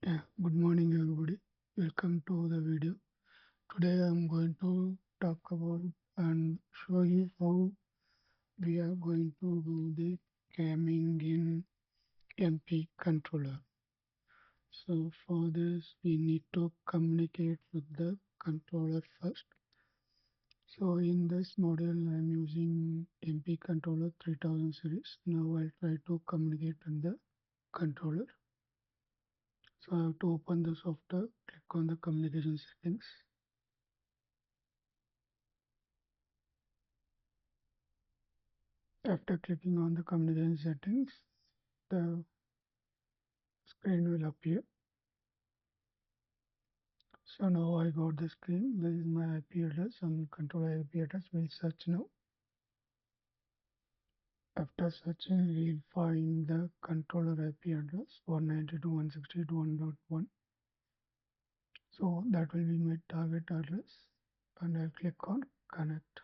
Yeah, good morning everybody. Welcome to the video. Today I'm going to talk about and show you how we are going to do the gaming in MP controller. So for this we need to communicate with the controller first. So in this model I'm using MP controller 3000 series. Now I'll try to communicate with the controller. So I have to open the software, click on the communication settings. After clicking on the communication settings, the screen will appear. So now I got the screen. This is my IP address and controller IP address. We'll search now. After searching, we'll find the controller IP address 192.168.1.1. So that will be my target address, and I'll click on connect.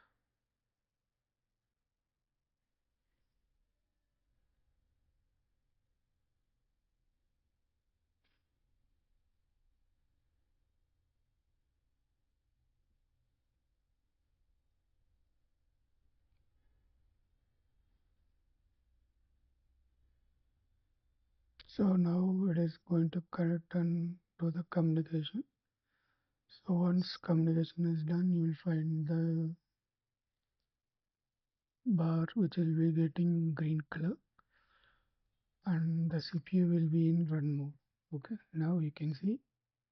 So now it is going to connect and do the communication. So once communication is done, you will find the bar which will be getting green color and the CPU will be in run mode. Okay, now you can see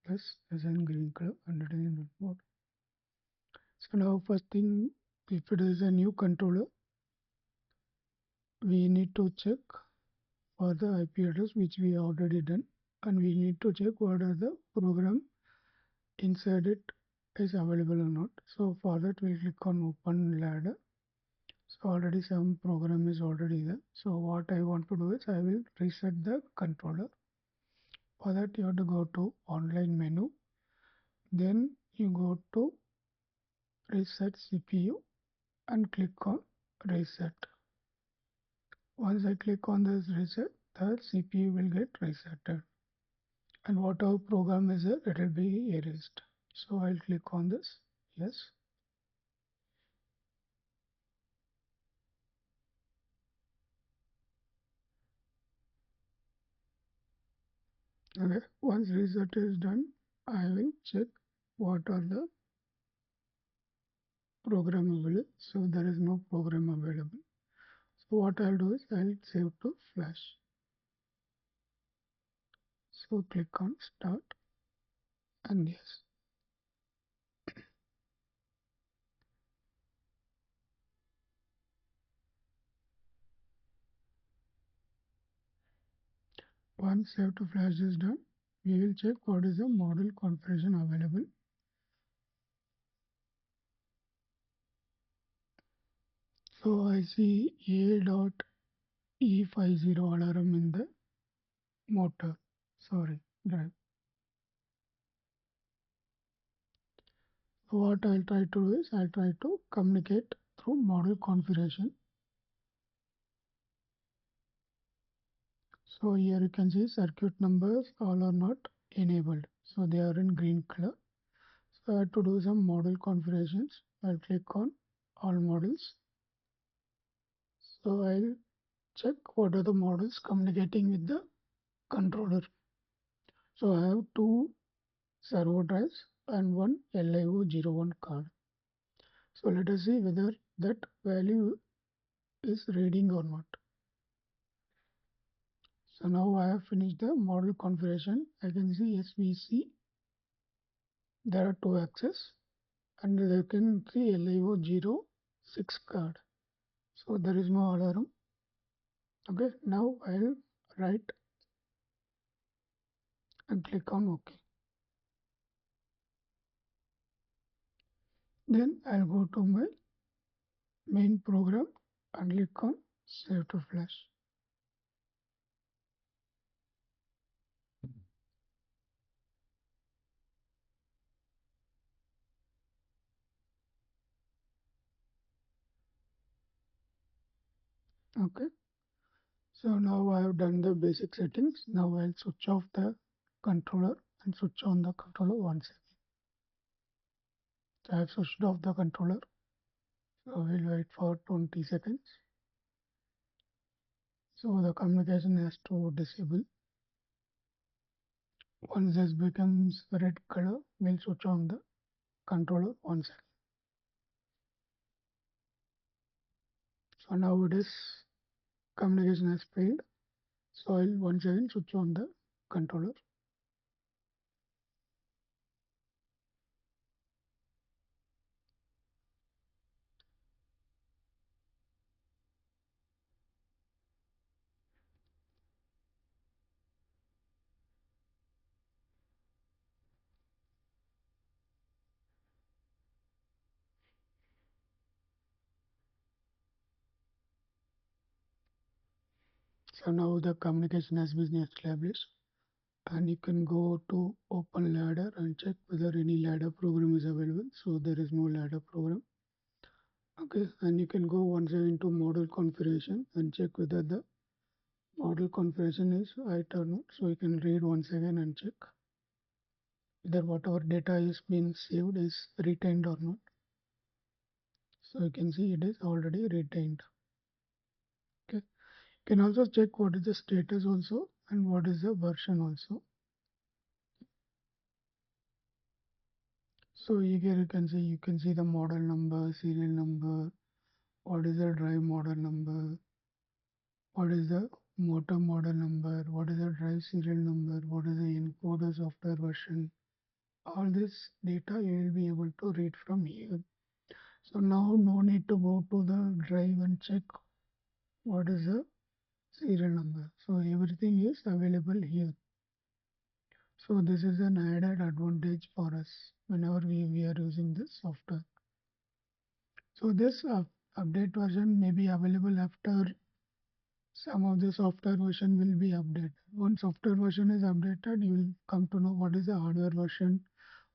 this is in green color and it is in run mode. So now first thing, if it is a new controller, we need to check for the IP address which we already done, and we need to check what are the program inside it is available or not. So for that we'll click on open ladder. So already some program is already there. So what I want to do is I will reset the controller. For that you have to go to online menu, then you go to reset CPU and click on reset. Once I click on this reset, the CPU will get resetted and whatever program is there, it will be erased. So I'll click on this, yes. Okay, once reset is done, I will check what are the program available. So there is no program available. So what I'll do is I'll save to flash. So click on start and yes. Once save to flash is done, we will check what is the model configuration available. So I see A.E50 alarm in the motor, drive. So what I'll try to do is I'll try to communicate through model configuration. So here you can see circuit numbers all are not enabled. So they are in green color. So I have to do some model configurations. I'll click on all models. So I'll check what are the models communicating with the controller. So I have two servo drives and one LIO01 card. So let us see whether that value is reading or not. So now I have finished the model configuration. I can see SVC. There are two axes and you can see LIO06 card. So there is no alarm. Okay, now I'll write and click on OK. Then I'll go to my main program and click on save to flash. Okay, so now I have done the basic settings. Now I'll switch off the controller and switch on the controller once again. So I have switched off the controller. So we'll wait for 20 seconds. So the communication has to disable. Once this becomes red color, we'll switch on the controller once again. So now it is communication has failed. So I'll once again switch on the controller. So now the communication has been established, and you can go to open ladder and check whether any ladder program is available. So there is no ladder program. Okay, and you can go once again to model configuration and check whether the model configuration is right or not. So you can read once again and check whether whatever data is being saved is retained or not. So you can see it is already retained. Okay, you can also check what is the status also and what is the version also. So here you can see the model number, serial number, what is the drive model number, what is the motor model number, what is the drive serial number, what is the encoder software version. All this data you will be able to read from here. So now no need to go to the drive and check what is the serial number. So everything is available here. So this is an added advantage for us whenever we are using this software. So this update version may be available after some of the software version will be updated. Once software version is updated, you will come to know what is the hardware version,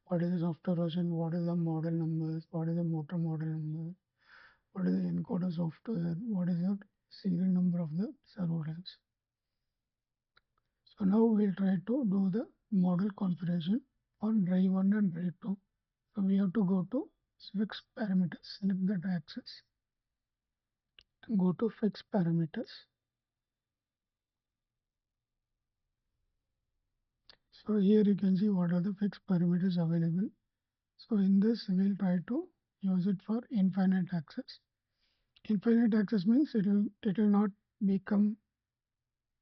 what is the software version, what is the model numbers, what is the motor model number, what is the encoder software, what is the serial number of the servo rails. So now we'll try to do the model configuration on drive 1 and drive 2. So we have to go to fix parameters, select that axis, and go to fix parameters. So here you can see what are the fixed parameters available. So in this we'll try to use it for infinite access. Infinite access means it will not become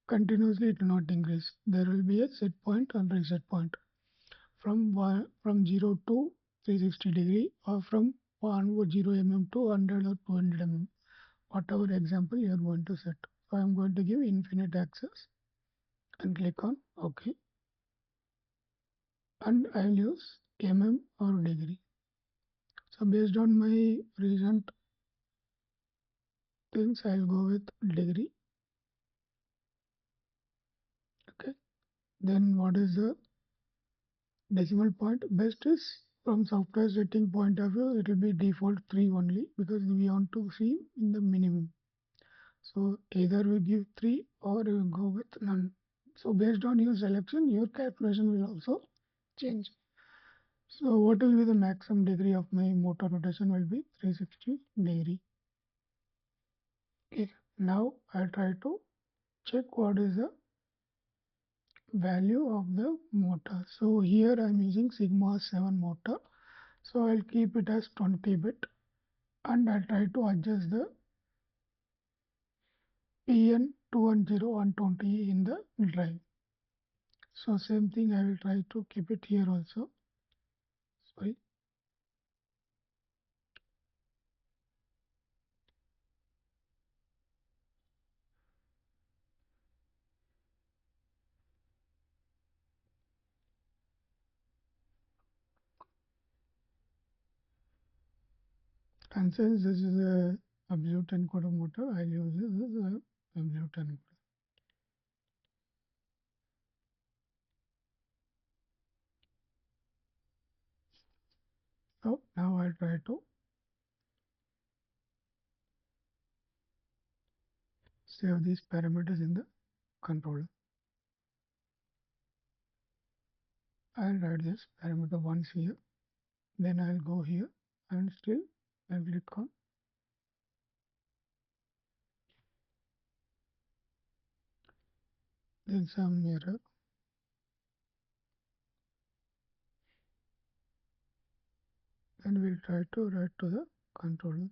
continuously, it will not increase. There will be a set point and reset point from 0 to 360 degree, or from 0 mm to 100 or 200 mm, whatever example you are going to set. So I am going to give infinite access and click on OK, and I will use mm or degree. So based on my recent things, I'll go with degree. Okay, then what is the decimal point? Best is from software setting point of view, it will be default 3 only, because we want to see in the minimum. So either we give 3 or we go with none. So based on your selection, your calculation will also change. So what will be the maximum degree of my motor rotation? Will be 360 degree. Okay, now I'll try to check what is the value of the motor. So here I'm using Sigma 7 motor. So I'll keep it as 20 bit, and I'll try to adjust the PN 210120 in the drive. So same thing, I will try to keep it here also. Sorry. And since this is a absolute encoder motor, I'll use this as a absolute encoder. So now I'll try to save these parameters in the controller. I'll write this parameter once here, then I'll go here and still I'll click on then some error. Then we'll try to write to the controller.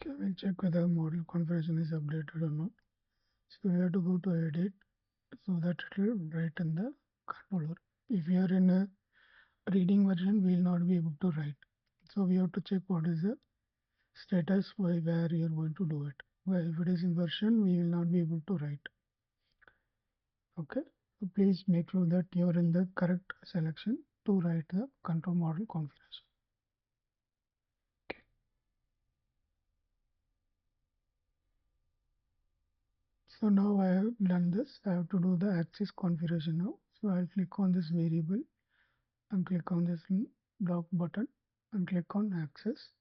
Okay, we'll check whether model configuration is updated or not. So we have to go to edit so that it will write in the controller. If you are in a reading version, we will not be able to write. So we have to check what is the status where you are going to do it. Well, if it is in version, we will not be able to write. Okay, so please make sure that you are in the correct selection to write the control model configuration. Okay. So now I have done this. I have to do the axis configuration now. So I'll click on this variable and click on this block button and click on axis.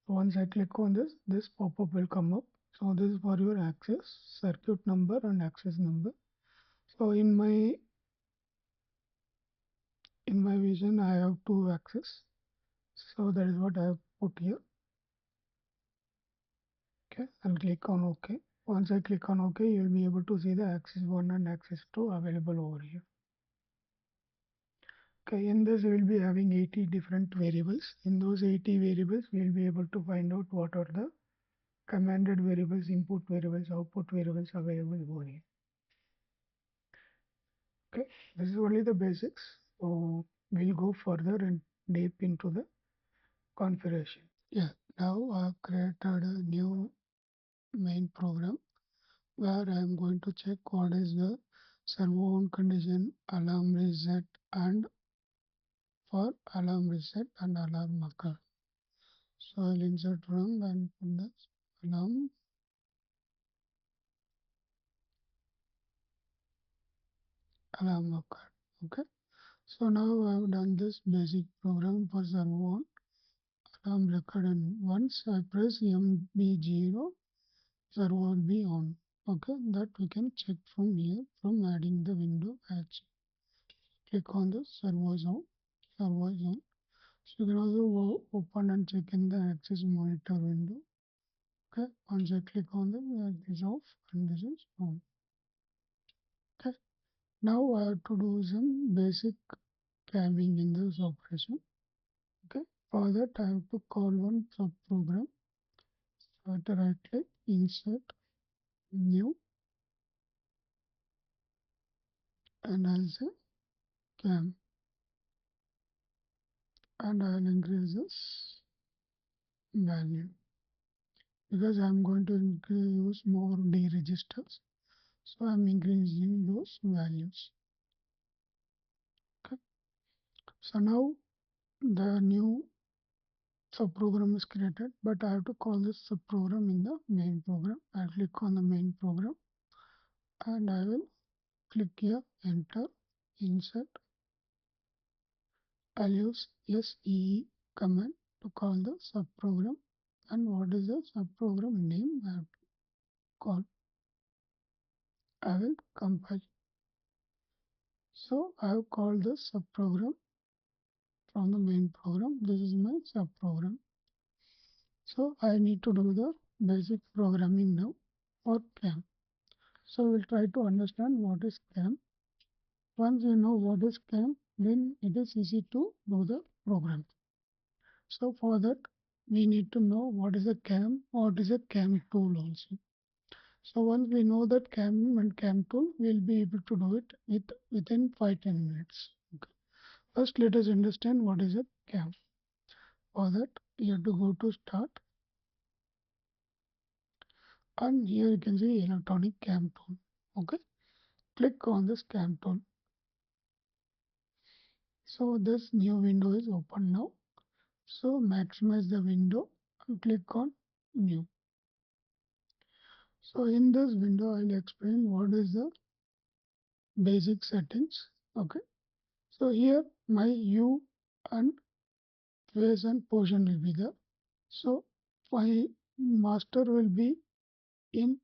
Once I click on this, this pop-up will come up. So this is for your axis, circuit number and axis number. So in my vision, I have two axes. So that is what I have put here. Okay, and click on OK. Once I click on OK, you will be able to see the axis 1 and axis 2 available over here. Okay, in this we will be having 80 different variables. In those 80 variables, we will be able to find out what are the commanded variables, input variables, output variables available over here. Okay, this is only the basics. So we'll go further and deep into the configuration. Yeah, now I've created a new main program where I am going to check what is the servo on condition, alarm reset, and for alarm reset and alarm occur. So I'll insert run and put this alarm occur. Okay. So now I have done this basic program for servo on alarm record, and once I press MB0, servo will be on. Okay, that we can check from here from adding the window hatch. Click on the servo is on. Servo is on. So you can also open and check in the access monitor window. Okay, once I click on them, this is off and this is on. Okay, now I have to do some basic camming in this operation. Okay, for that I have to call one subprogram. So at the right click, insert, new, and I'll say cam, and I'll increase this value because I'm going to use more D registers. So I'm increasing those values. Okay. So now the new subprogram is created, but I have to call this subprogram in the main program. I'll click on the main program and I will click here, enter, insert. I'll use SEE command to call the subprogram. And what is the subprogram name I have to call? I will compile. So I have called the subprogram from the main program. This is my subprogram. So I need to do the basic programming now for CAM. So we'll try to understand what is CAM. Once you know what is CAM, then it is easy to do the program. So for that, we need to know what is a CAM, what is a CAM tool also. So once we know that CAM and CAM tool, we'll be able to do it within 5-10 minutes. Okay. First, let us understand what is a CAM. For that, you have to go to Start, and here you can see Electronic CAM tool. Okay, click on this CAM tool. So this new window is open now. So maximize the window and click on New. So in this window, I'll explain what is the basic settings. Okay. So here my U and phase and position will be there. So my master will be in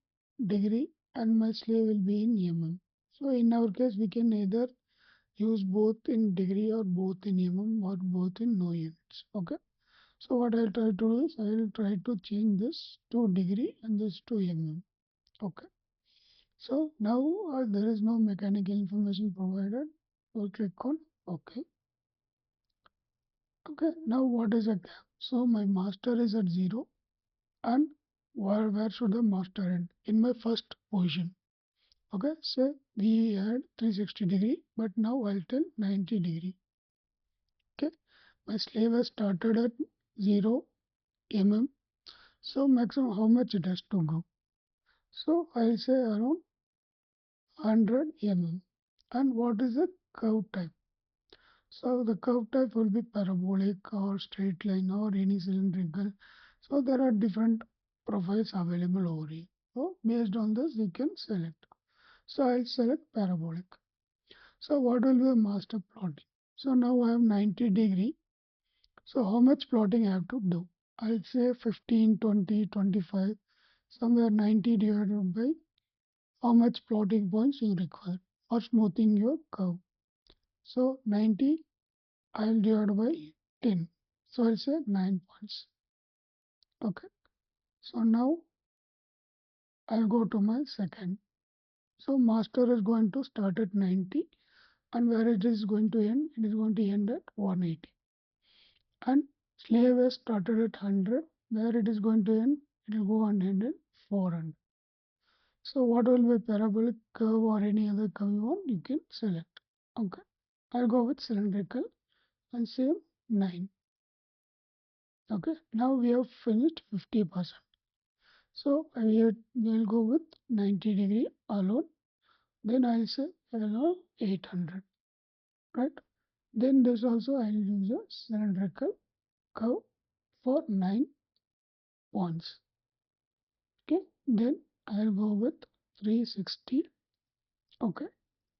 degree and my slave will be in mm. So in our case, we can either use both in degree or both in mm or both in no units. Okay. So what I'll try to do is I'll try to change this to degree and this to mm. Okay. So now there is no mechanical information provided. So click on OK. Okay. Now what is a gap? So my master is at 0 and where should the master end? In my first position. Okay. Say we had 360 degree, but now I'll tell 90 degree. Okay. My slave has started at 0 mm. So maximum how much it has to go. So I'll say around 100 mm. And what is the curve type? So the curve type will be parabolic or straight line or any cylindrical. So there are different profiles available over here. So based on this you can select. So I'll select parabolic. So what will be the master plotting? So now I have 90 degree. So how much plotting I have to do? I'll say 15, 20, 25, somewhere 90 divided by how much plotting points you require for smoothing your curve. So 90 I'll divide by 10. So I'll say 9 points. Okay. So now I'll go to my second. So master is going to start at 90 and where it is going to end? It is going to end at 180. And slave has started at 100 where it is going to end? It will go and end at 400. So what will be parabolic curve or any other curve you want? You can select. Okay. I'll go with cylindrical and same 9. Okay. Now we have finished 50%. So I will go with 90 degree alone. Then I'll say around 800. Right. Then this also I'll use a cylindrical curve for 9 points. Okay. Then I'll go with 360. Okay.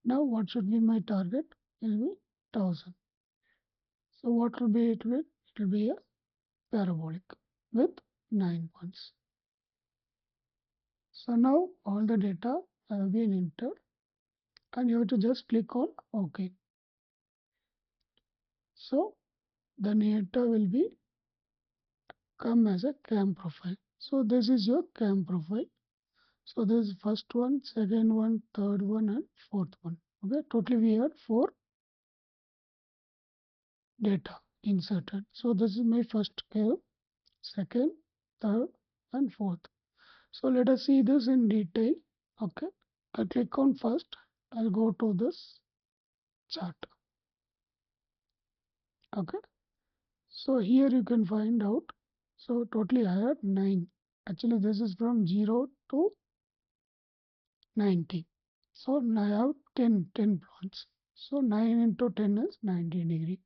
Now what should be my target? It will be 1000. So what will be it with? It will be a parabolic with 9 points. So now all the data have been entered and you have to just click on OK. So the data will be come as a cam profile. So this is your cam profile. So this is first one, second one, third one and fourth one. Okay, totally we had 4 data inserted. So this is my first cam, second, third and fourth. So let us see this in detail. Okay, I'll click on first. I'll go to this chart. Okay, so here you can find out. So totally I had 9. Actually this is from 0 to 90. So I have 10 plots. So 9 into 10 is 90 degree.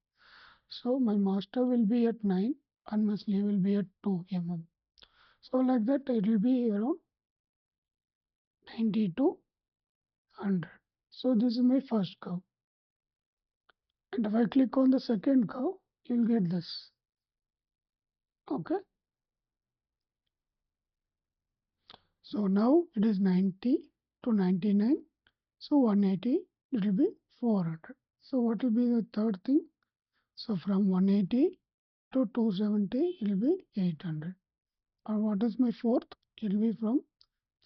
So my master will be at 9 and my slave will be at 2 mm. So like that it will be around 90 to 100. So this is my first curve. And if I click on the second curve, you'll get this. Okay. So now it is 90 to 99. So 180, it will be 400. So what will be the third thing? So from 180 to 270, it will be 800. And what is my fourth? It will be from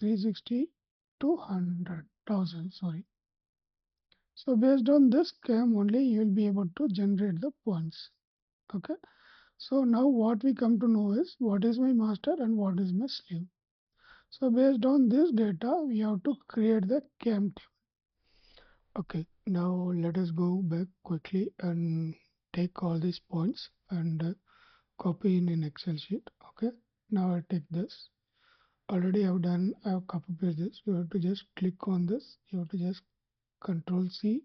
360 to 100,000. Sorry. So based on this cam only, you will be able to generate the points. Okay. So now what we come to know is what is my master and what is my slave. So based on this data, we have to create the cam table. Okay, now let us go back quickly and take all these points and copy in an Excel sheet. Okay, now I'll take this. Already I've done, I've copied this. You have to just click on this. You have to just Control C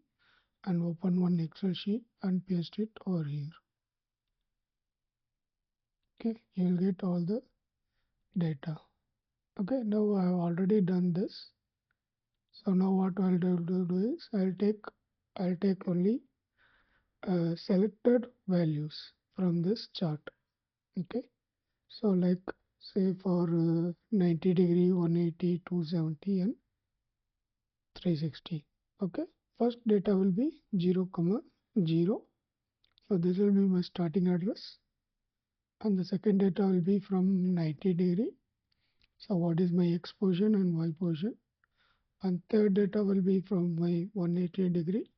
and open one Excel sheet and paste it over here. Okay, you will get all the data. Okay, now I have already done this. So now what I'll do is I'll take only selected values. from this chart. Okay, so like say for 90 degree, 180, 270 and 360. Okay, first data will be 0, 0. So this will be my starting address, and the second data will be from 90 degree. So what is my X position and Y position, and third data will be from my 180 degree,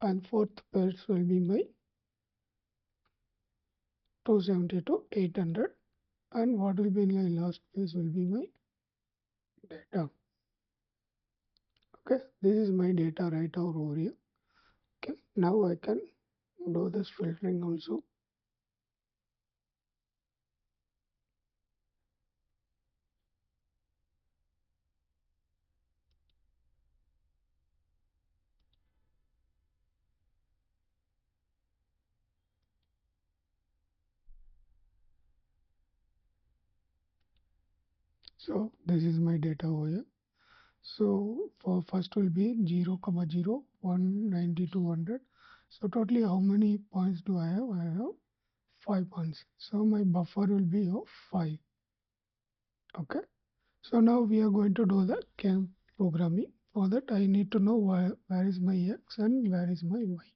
and fourth pairs will be my 270 to 800, and what will be in my last page will be my data. Okay, this is my data right over here. Okay, now I can do this filtering also. So this is my data over here. So for first will be 0, 0, 190 to 100. So totally how many points do I have? I have 5 points. So my buffer will be of 5. Okay. So now we are going to do the CAM programming. For that I need to know where is my X and where is my Y.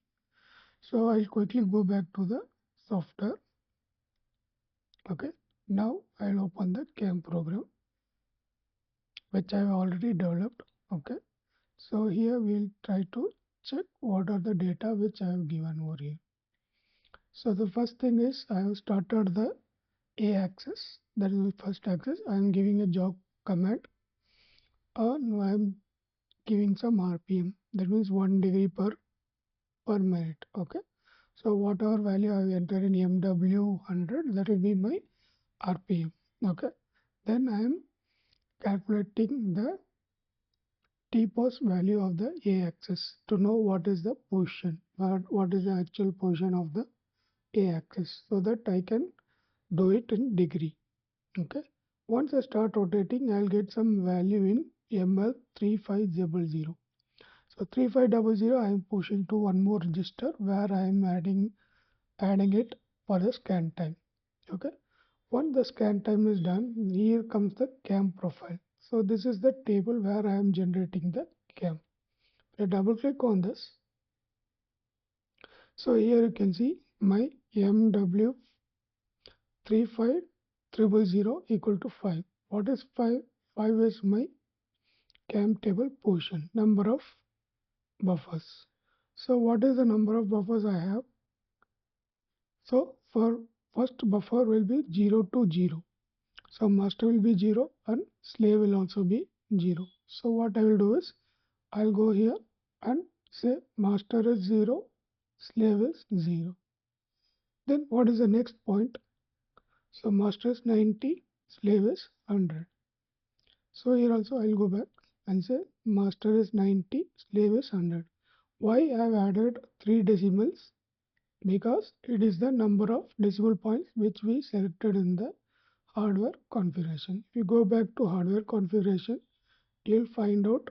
So I'll quickly go back to the software. Okay. Now I'll open the CAM program which I have already developed. Okay. So here we'll try to check what are the data which I have given over here. So the first thing is I have started the A axis, that is the first axis. I am giving a job command, and I am giving some RPM, that means 1 degree per minute. Okay, so whatever value I enter in MW 100, that will be my RPM. Okay, then I am calculating the T-pos value of the A axis to know what is the position, what is the actual position of the A axis, so that I can do it in degree. Okay. Once I start rotating, I'll get some value in ML3500. So 3500 I am pushing to one more register where I am adding it for the scan time. Okay. Once the scan time is done, here comes the CAM profile. So this is the table where I am generating the CAM. I double click on this. So here you can see my MW35000 equal to 5. What is 5? 5 is my CAM table position, number of buffers. So what is the number of buffers I have? So for first buffer will be 0 to 0. So master will be 0 and slave will also be 0. So what I will do is I'll go here and say master is 0, slave is 0. Then what is the next point? So master is 90, slave is 100. So here also I'll go back and say master is 90, slave is 100. Why I have added 3 decimals? Because it is the number of decimal points which we selected in the hardware configuration. If you go back to hardware configuration, you'll find out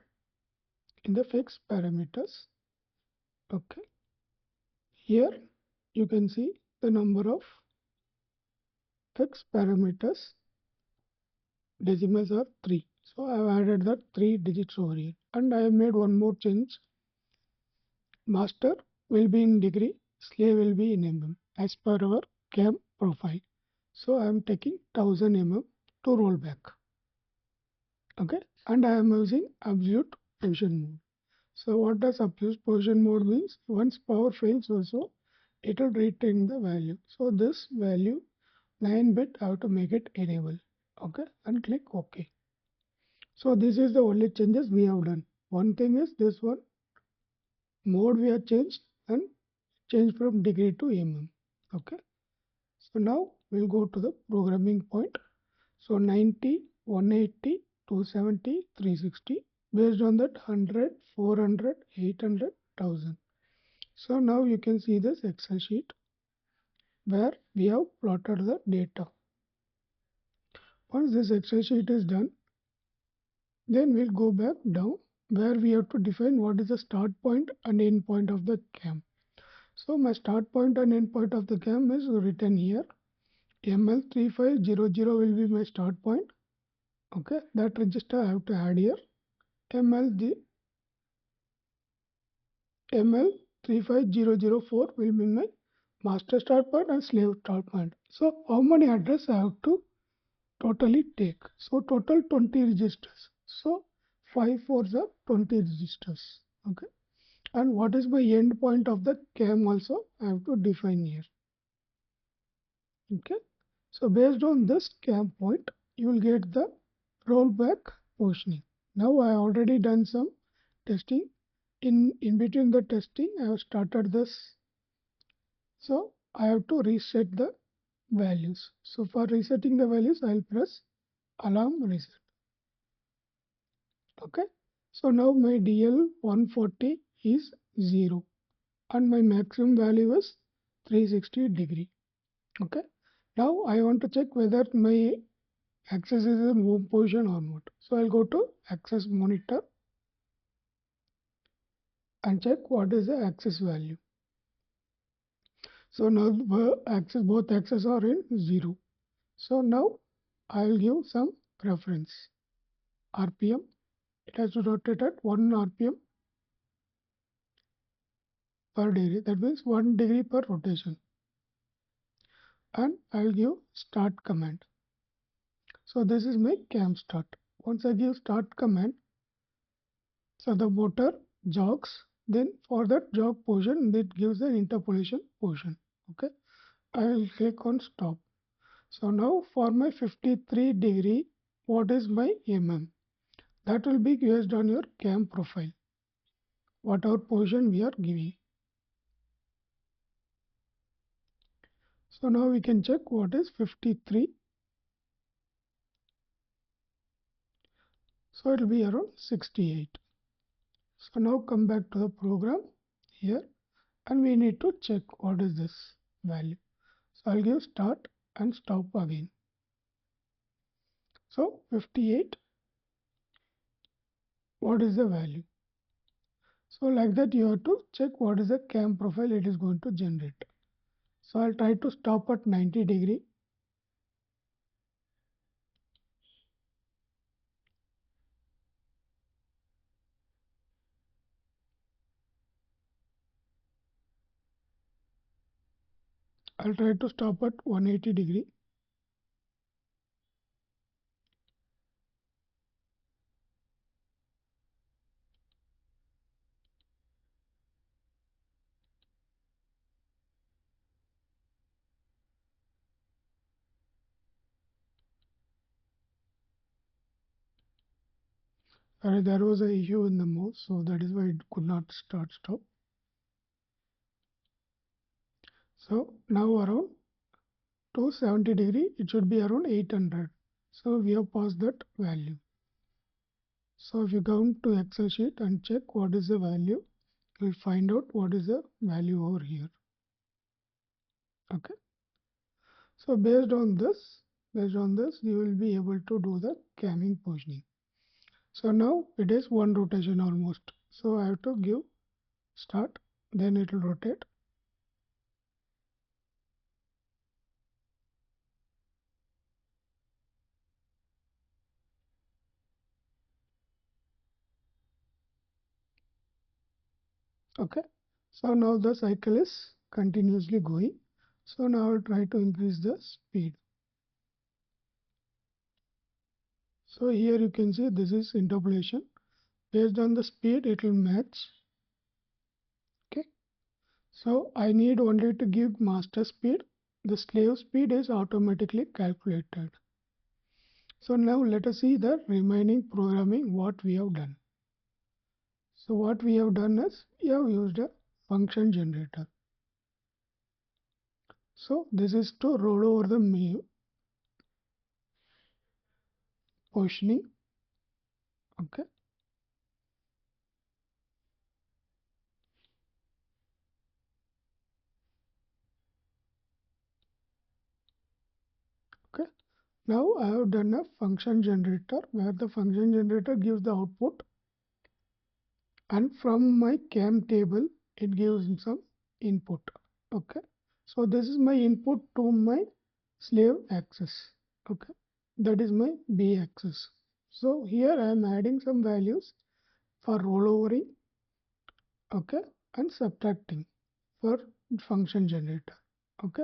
in the fixed parameters. Okay. Here you can see the number of fixed parameters. Decimals are 3. So I have added the 3 digits over here. And I have made one more change. Master will be in degree, slave will be in mm as per our CAM profile. So I am taking 1000 mm to roll back. Okay, and I am using absolute position mode. So what does absolute position mode means? Once power fails also, it will retain the value. So this value 9-bit I have to make it enable. Okay, and click OK. So this is the only changes we have done. One thing is this one mode we have changed and changed from degree to mm. Okay. So now we'll go to the programming point. So 90, 180, 270, 360. Based on that 100, 400, 800, 1000. So now you can see this Excel sheet where we have plotted the data. Once this Excel sheet is done, then we'll go back down where we have to define what is the start point and end point of the CAM. So my start point and end point of the cam is written here. ML3500 will be my start point. Okay, that register I have to add here. ML35004 will be my master start point and slave start point. So how many address I have to totally take? So total 20 registers. So 5 4s are 20 registers. Okay. And what is my end point of the cam also I have to define here. Okay. So based on this cam point, you will get the rollback positioning. Now I already done some testing. In between the testing, I have started this. So I have to reset the values. So for resetting the values, I'll press alarm reset. Okay. So now my DL 140 is 0 and my maximum value is 360 degree. Okay. Now I want to check whether my axis is in home position or not. So I'll go to axis monitor and check what is the axis value. So now both axes are in 0. So now I'll give some preference. RPM, it has to rotate at 1 RPM per degree. That means 1 degree per rotation. And I'll give start command. So this is my cam start. Once I give start command, so the motor jogs. Then for that jog position, it gives an interpolation position. Okay. I will click on stop. So now for my 53 degree, what is my That will be based on your cam profile, whatever position we are giving. So now we can check what is 53. So it will be around 68. So now come back to the program here and we need to check what is this value. So I'll give start and stop again. So 58, what is the value? So like that you have to check what is the cam profile it is going to generate. So I'll try to stop at 90 degree. I'll try to stop at 180 degree. There was an issue in the mouse, so that is why it could not start stop. So now around 270 degree, it should be around 800. So we have passed that value. So if you come to Excel sheet and check what is the value, you will find out what is the value over here. Okay. So based on this, you will be able to do the camming positioning. So now it is one rotation almost. So I have to give start, then it will rotate. Okay. So now the cycle is continuously going. So now I'll try to increase the speed. So here you can see this is interpolation. Based on the speed, it will match. Okay. So I need only to give master speed. The slave speed is automatically calculated. So now let us see the remaining programming what we have done. So what we have done is we have used a function generator. So this is to roll over the menu positioning. Okay. Okay. Now I have done a function generator where the function generator gives the output, and from my cam table it gives some input. Okay, so this is my input to my slave axis. Okay, that is my B axis. So here I am adding some values for rollovering, okay, and subtracting for function generator. Okay,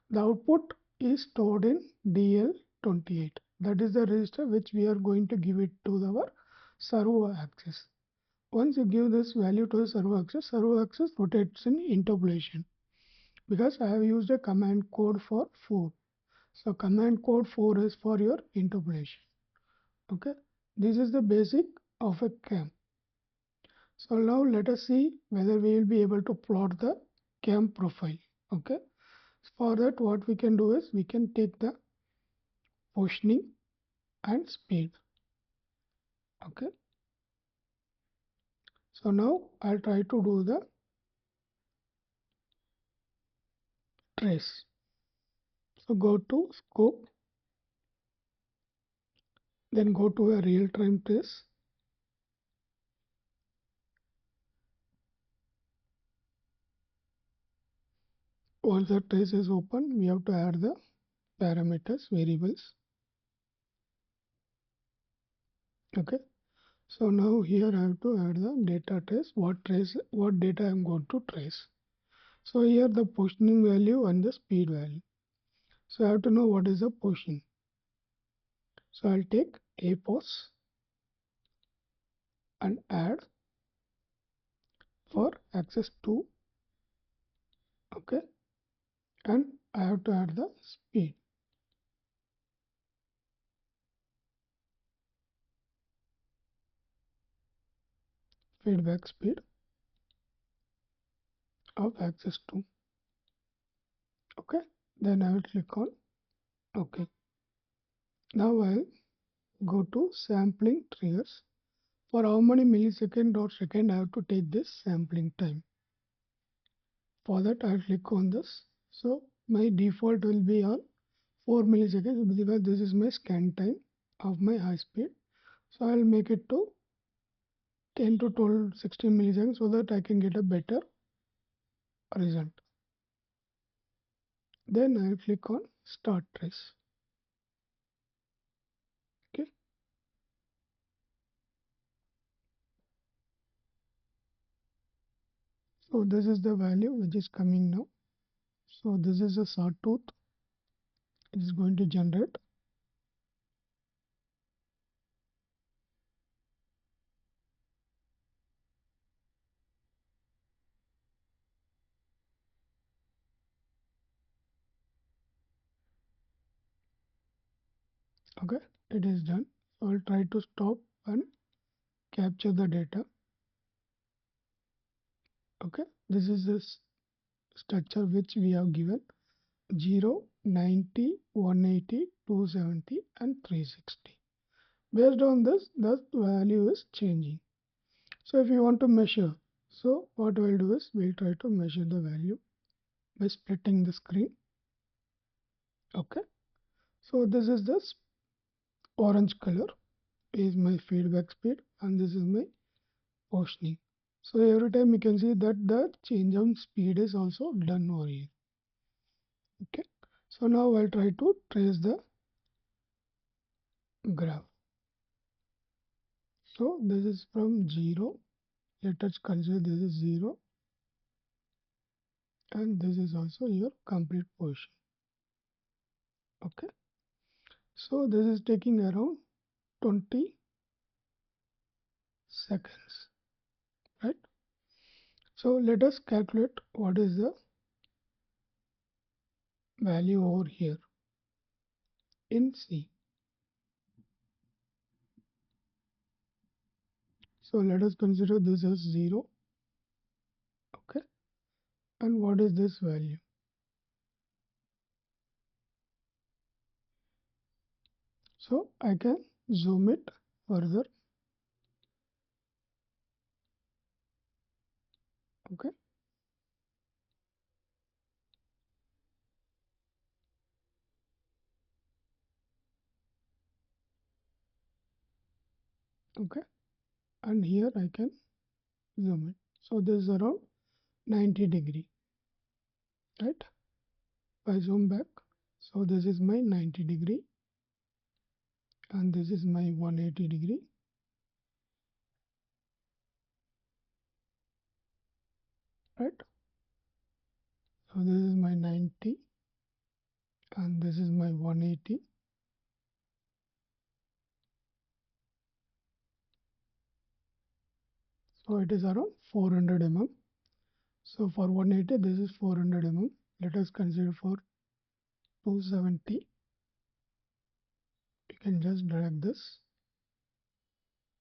the output is stored in DL28. That is the register which we are going to give it to our servo axis. Once you give this value to the servo axis rotates in interpolation because I have used a command code for 4. So command code 4 is for your interpolation. Okay, this is the basic of a cam. So now let us see whether we will be able to plot the cam profile. Okay, for that what we can do is we can take the positioning and speed. Okay, so now I'll try to do the trace. So go to scope, then go to a real time trace. Once the trace is open, we have to add the parameters, variables. Okay, so now here I have to add the data trace, what data I am going to trace. So here the positioning value and the speed value. So I have to know what is the position. So I'll take a pos and add for axis 2. Okay, and I have to add the speed. Feedback speed of axis 2. Okay, then I will click on OK. Now I'll go to sampling triggers. For how many millisecond or second I have to take this sampling time. For that I'll click on this. So my default will be on 4 milliseconds because this is my scan time of my high speed. So I'll make it to 10 to 12, 16 milliseconds so that I can get a better result. Then I'll click on start trace. Okay. So this is the value which is coming now. So this is a sawtooth. It is going to generate. Okay, it is done. So I'll try to stop and capture the data. Okay, this is the structure which we have given 0, 90, 180, 270 and 360. Based on this, the value is changing. So if you want to measure, so what we'll do is we'll try to measure the value by splitting the screen. Okay, so this is this orange color is my feedback speed and this is my positioning. So every time you can see that the change of speed is also done over here. Okay, so now I'll try to trace the graph. So this is from 0. Let us consider this is 0 and this is also your complete position. Okay, so this is taking around 20 seconds, right? So let us calculate what is the value over here in C. So let us consider this as 0. Okay, and what is this value? So I can zoom it further. Okay, okay, and here I can zoom it. So this is around 90 degree. right? If I zoom back, so this is my 90° and this is my 180°, right? So this is my 90 and this is my 180. So it is around 400 mm. So for 180 this is 400 mm. Let us consider for 270. You can just drag this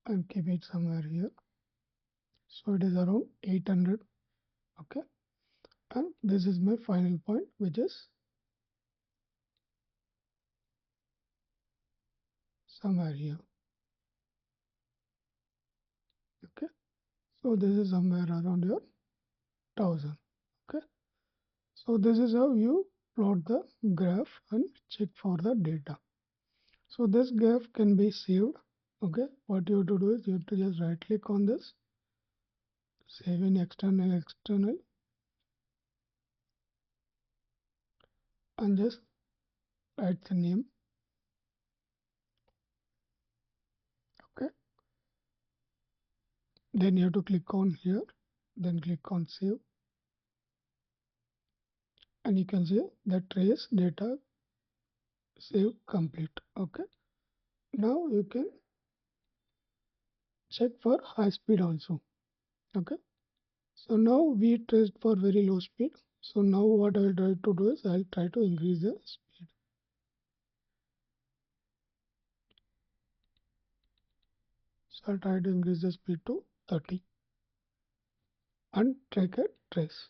and keep it somewhere here. So it is around 800. Okay, and this is my final point, which is somewhere here. Okay, so this is somewhere around your 1000. Okay, so this is how you plot the graph and check for the data. So this graph can be saved. Okay, what you have to do is you have to just right click on this, save in external, and just write the name. Okay, then you have to click on here, then click on save, and you can see the trace data save complete. Okay, now you can check for high speed also. Okay, so now we traced for very low speed. So now what I will try to do is I'll try to increase the speed. So I'll try to increase the speed to 30 and track a trace.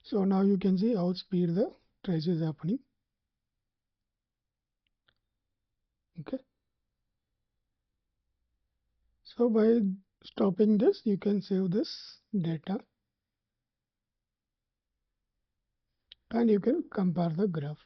So now you can see how speed the trace is happening. Okay. So by stopping this, you can save this data and you can compare the graph.